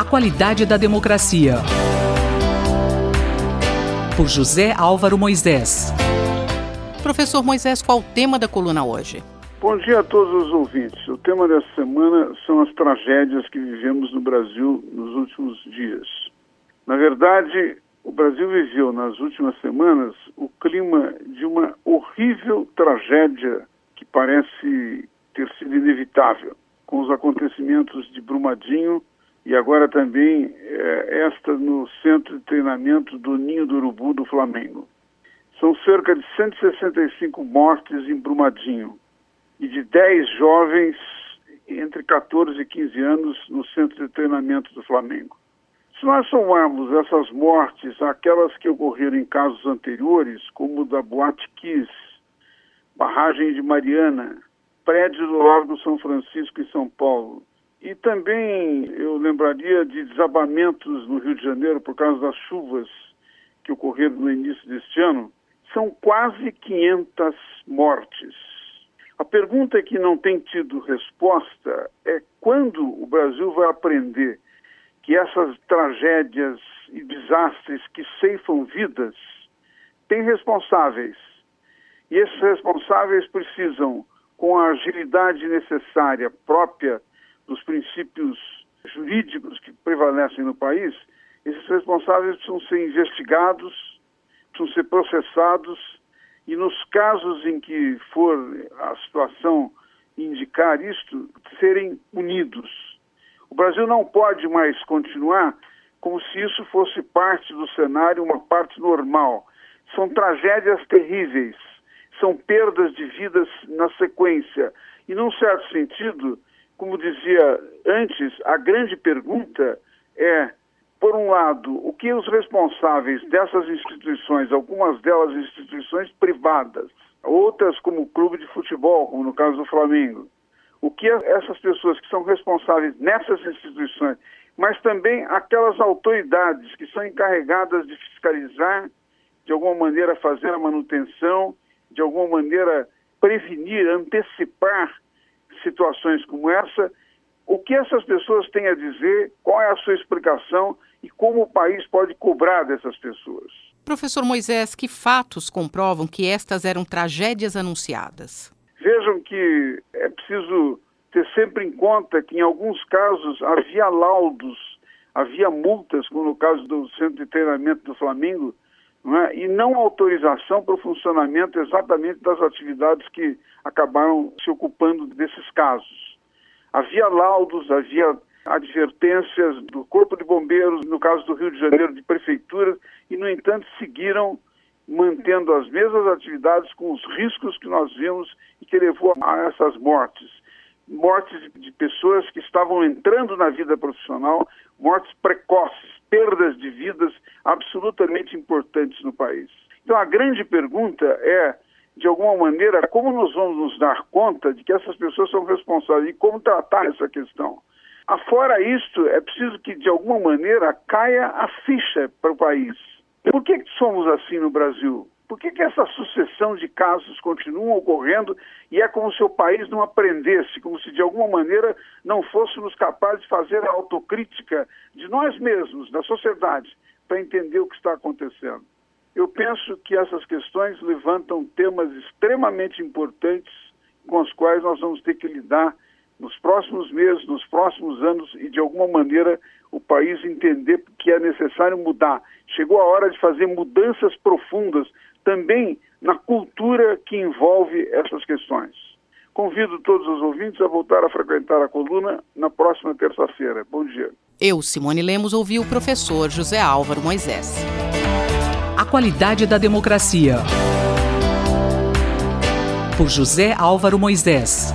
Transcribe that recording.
qualidade da democracia. Por José Álvaro Moisés. Professor Moisés, qual o tema da coluna hoje? Bom dia a todos os ouvintes. O tema dessa semana são as tragédias que vivemos no Brasil nos últimos dias. Na verdade, o Brasil viveu nas últimas semanas o clima de uma horrível tragédia que parece ter sido inevitável, com os acontecimentos de Brumadinho e agora também esta no centro de treinamento do Ninho do Urubu do Flamengo. São cerca de 165 mortes em Brumadinho e de 10 jovens entre 14 e 15 anos no centro de treinamento do Flamengo. Se nós somarmos essas mortes àquelas que ocorreram em casos anteriores, como o da Boate Kiss, barragem de Mariana, prédio do Largo São Francisco em São Paulo, e também eu lembraria de desabamentos no Rio de Janeiro por causa das chuvas que ocorreram no início deste ano, são quase 500 mortes. A pergunta que não tem tido resposta é quando o Brasil vai aprender que essas tragédias e desastres que ceifam vidas têm responsáveis. E esses responsáveis precisam, com a agilidade necessária própria dos princípios jurídicos que prevalecem no país, esses responsáveis precisam ser investigados, precisam ser processados e nos casos em que for a situação indicar isto, serem punidos. O Brasil não pode mais continuar como se isso fosse parte do cenário, uma parte normal. São tragédias terríveis, são perdas de vidas na sequência. E, num certo sentido, como dizia antes, a grande pergunta é, por um lado, o que os responsáveis dessas instituições, algumas delas instituições privadas, outras como o clube de futebol, como no caso do Flamengo, o que essas pessoas que são responsáveis nessas instituições, mas também aquelas autoridades que são encarregadas de fiscalizar, de alguma maneira fazer a manutenção, de alguma maneira prevenir, antecipar situações como essa, o que essas pessoas têm a dizer, qual é a sua explicação e como o país pode cobrar dessas pessoas. Professor Moisés, que fatos comprovam que estas eram tragédias anunciadas? Vejam que é preciso ter sempre em conta que em alguns casos havia laudos, havia multas, como no caso do centro de treinamento do Flamengo, não é? E não autorização para o funcionamento exatamente das atividades que acabaram se ocupando desses casos. Havia laudos, havia advertências do Corpo de Bombeiros, no caso do Rio de Janeiro, de prefeituras, e, no entanto, seguiram mantendo as mesmas atividades com os riscos que nós vimos e que levou a essas mortes. Mortes de pessoas que estavam entrando na vida profissional, mortes precoces, perdas de vidas absolutamente importantes no país. Então a grande pergunta é, de alguma maneira, como nós vamos nos dar conta de que essas pessoas são responsáveis e como tratar essa questão. Afora isto, é preciso que, de alguma maneira, caia a ficha para o país. Por que somos assim no Brasil? Por que essa sucessão de casos continua ocorrendo e é como se o país não aprendesse, como se de alguma maneira não fôssemos capazes de fazer a autocrítica de nós mesmos, da sociedade, para entender o que está acontecendo? Eu penso que essas questões levantam temas extremamente importantes com os quais nós vamos ter que lidar nos próximos meses, nos próximos anos e, de alguma maneira, o país entender que é necessário mudar. Chegou a hora de fazer mudanças profundas também na cultura que envolve essas questões. Convido todos os ouvintes a voltar a frequentar a coluna na próxima terça-feira. Bom dia. Eu, Simone Lemos, ouvi o professor José Álvaro Moisés. A qualidade da democracia. Por José Álvaro Moisés.